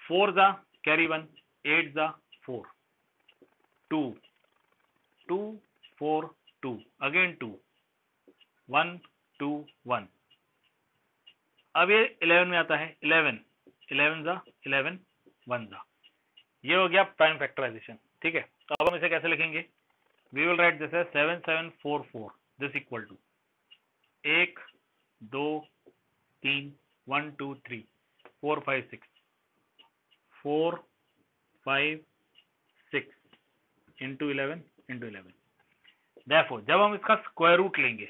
4 जा carry 1, 8 जा 4, 2 2 4 2 again 2 1 2 1। अब ये 11 में आता है, 11 11 जा 11 1 जा, ये हो गया प्राइम फैक्टराइजेशन। ठीक है, तो अब हम इसे कैसे लिखेंगे? We will write this as 7744, this equal to 1 2 3 1 2 3 4 5 6 4 5 6 into 11 into 11। Therefore जब हम इसका स्क्वायर रूट लेंगे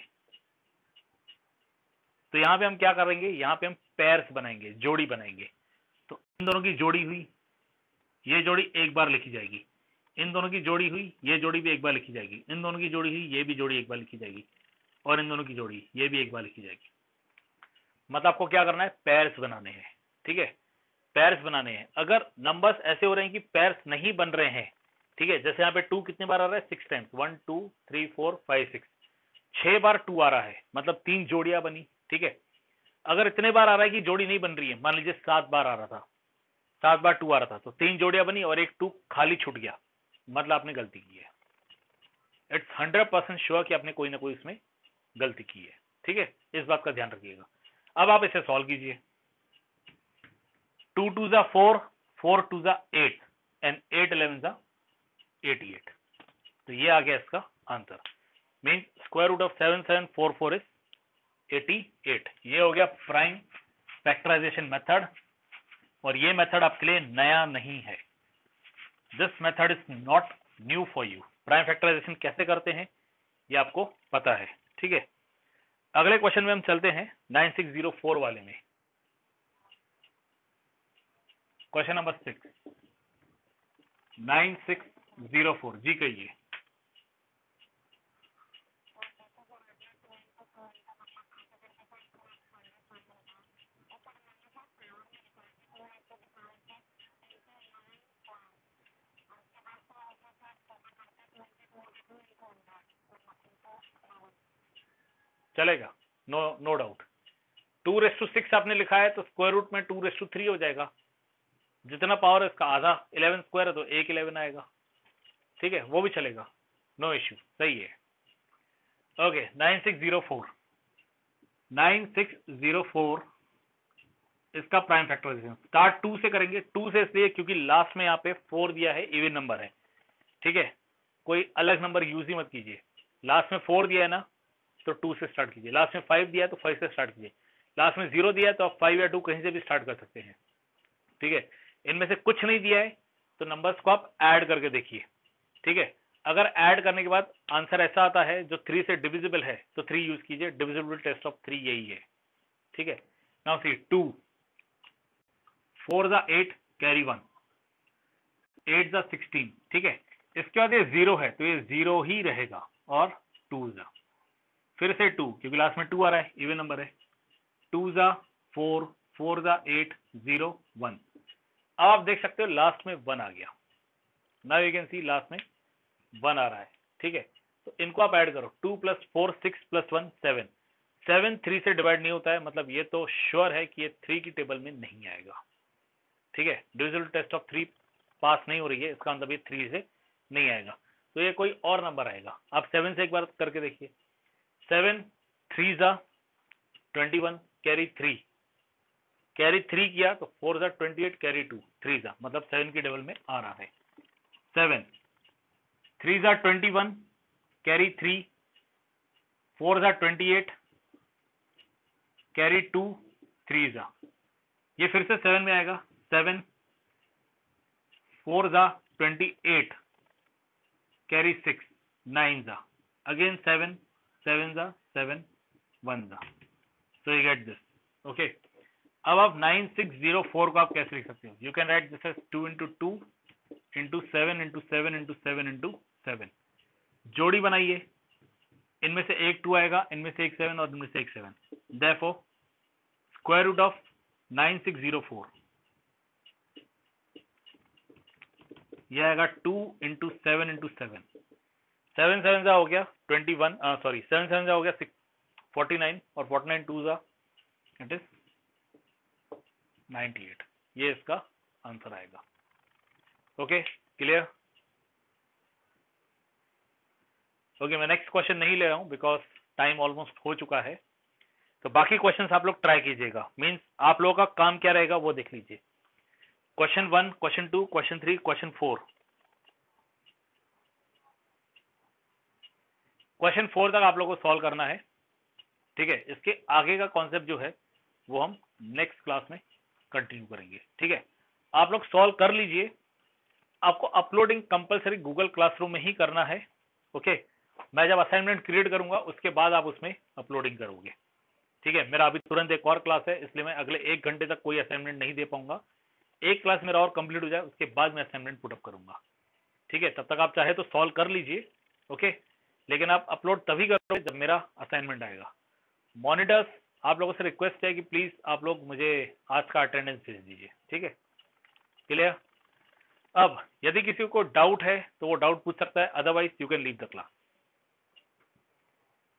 तो यहाँ पे हम क्या करेंगे, यहाँ पे हम पेयर्स बनाएंगे, जोड़ी बनाएंगे। तो इन दोनों की जोड़ी हुई, ये जोड़ी एक बार लिखी जाएगी, इन दोनों की जोड़ी हुई, ये जोड़ी भी एक बार लिखी जाएगी, इन दोनों की जोड़ी हुई, ये भी जोड़ी एक बार लिखी जाएगी, और इन दोनों की जोड़ी ये भी एक बार लिखी जाएगी। मतलब आपको क्या करना है, पेयर्स बनाने हैं। ठीक है, पेयर्स बनाने हैं। अगर नंबर्स ऐसे हो रहे हैं कि पेयर्स नहीं बन रहे हैं, ठीक है, जैसे यहाँ पे 2 कितने बार आ रहा है, 6 टाइम्स, 1 2 3 4 5 6, 6 बार 2 आ रहा है, मतलब 3 जोड़ियां बनी। ठीक है, अगर इतने बार आ रहा है कि जोड़ी नहीं बन रही है, मान लीजिए 7 बार आ रहा था, 7 बार 2 आ रहा था, तो 3 जोड़ियां बनी और एक 2 खाली छूट गया, मतलब आपने गलती की है। इट्स 100% श्योर कि आपने कोई ना कोई इसमें गलती की है। ठीक है, इस बात का ध्यान रखिएगा। अब आप इसे सॉल्व कीजिए। 2 2 जा 4, 4 2 जा 8 एंड 8 11 जा 88। तो ये आ गया इसका answer. Mean square root of 7744 is 88। ये हो गया प्राइम फैक्टराइजेशन मेथड, और ये मेथड आपके लिए नया नहीं है। This method is not new for you. Prime factorization कैसे करते हैं ये आपको पता है। ठीक है, अगले क्वेश्चन में हम चलते हैं 9604 वाले में। क्वेश्चन नंबर 6, 9604 जी कहिए। चलेगा, नो डाउट। 2:6 आपने लिखा है तो स्क्वायर रूट में 2:3 हो जाएगा। जितना पावर है इसका आधा, 11 स्क्वायर है तो 1 11 आएगा। ठीक है, वो भी चलेगा, नो इश्यू, सही है। ओके, 9604 इसका प्राइम फैक्टराइजेशन स्टार्ट 2 से करेंगे। 2 से इसलिए क्योंकि लास्ट में यहाँ पे 4 दिया है, इवन नंबर है। ठीक है, कोई अलग नंबर यूज ही मत कीजिए। लास्ट में 4 दिया है ना, तो 2 से स्टार्ट कीजिए। लास्ट में 5 दिया है तो 5 से स्टार्ट कीजिए। लास्ट में 0 दिया है तो आप 5 या 2 कहीं से भी स्टार्ट कर सकते हैं। ठीक है, इनमें से कुछ नहीं दिया है तो नंबर्स को आप ऐड करके देखिए। ठीक है, अगर ऐड करने के बाद आंसर ऐसा आता है जो 3 से डिविजिबल है तो 3 यूज कीजिए। डिविजिबल टेस्ट ऑफ 3 यही है। ठीक है, नाउ सी 2 4 जा 8 कैरी 1, 8 जा 16। ठीक है, इसके बाद ये 0 है तो ये 0 ही रहेगा, और 2 जा फिर से 2 क्योंकि लास्ट में 2 आ रहा है, इवन नंबर है। 2 जा 4, 4 जा 8 0 1। अब आप देख सकते हो लास्ट में 1 आ गया। Now you can see last में 1 आ रहा है। ठीक है, तो इनको आप ऐड करो। 2 + 4 6 + 1 7। 7 3 से डिवाइड नहीं होता है, मतलब ये तो श्योर है कि ये 3 की टेबल में नहीं आएगा। ठीक है, डिविजिबल टेस्ट ऑफ 3 पास नहीं हो रही है, इसका मतलब ये 3 से नहीं आएगा, तो ये कोई और नंबर आएगा। आप 7 से एक बार करके देखिए। 7 3 जा 21 कैरी 3, कैरी 3 किया तो 4 जा 28, कैरी 2 3 जा, मतलब 7 की डबल में आ रहा है 7, 3 जा 21, कैरी 3, 4 जा 28, कैरी 2 3 जा, ये फिर से 7 में आएगा 7, 4 जा 28, कैरी 6 9 जा, अगेन 7 7 जा 7 1 जा, so you get this. Okay, अब आप 9604 को आप कैसे लिख सकते हो? You can write this as 2 into 2 into 7 into 7 into 7 into 7, जोड़ी बनाइए, इनमें से एक 2 आएगा, इनमें से एक 7 और इनमें से एक 7, देयरफॉर स्क्वायर रूट ऑफ 9604 यह आएगा 2 इंटू 7 इंटू 7, 7 7 जा हो गया 21, सॉरी 7 7 जा हो गया 49 और 49 2 जा इट इज 98, ये इसका आंसर आएगा। Okay, clear? ओके, मैं नेक्स्ट क्वेश्चन नहीं ले रहा हूं बिकॉज टाइम ऑलमोस्ट हो चुका है, तो बाकी क्वेश्चंस आप लोग ट्राई कीजिएगा, मींस आप लोगों का काम क्या रहेगा वो देख लीजिए। Question 1, question 2, question 3, question 4, question 4 तक आप लोगों को सॉल्व करना है, ठीक है? इसके आगे का कॉन्सेप्ट जो है वो हम नेक्स्ट क्लास में कंटिन्यू करेंगे, ठीक है? आप लोग सॉल्व कर लीजिए, आपको अपलोडिंग कंपलसरी गूगल क्लासरूम में ही करना है। ओके, मैं जब असाइनमेंट क्रिएट करूंगा उसके बाद आप उसमें अपलोडिंग करोगे, ठीक है? मेरा अभी तुरंत एक और क्लास है, इसलिए मैं अगले 1 घंटे तक कोई असाइनमेंट नहीं दे पाऊंगा। एक क्लास मेरा और कंप्लीट हो जाए उसके बाद मैं असाइनमेंट पुटअप करूंगा, ठीक है? तब तक आप चाहे तो सॉल्व कर लीजिए, ओके, लेकिन आप अपलोड तभी करोगे जब मेरा असाइनमेंट आएगा। मॉनिटर्स, आप लोगों से रिक्वेस्ट है कि प्लीज आप लोग मुझे आज का अटेंडेंस भेज दीजिए, ठीक है? क्लियर? अब यदि किसी को डाउट है तो वो डाउट पूछ सकता है, otherwise you can leave the class.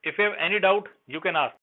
If you have any doubt you can ask.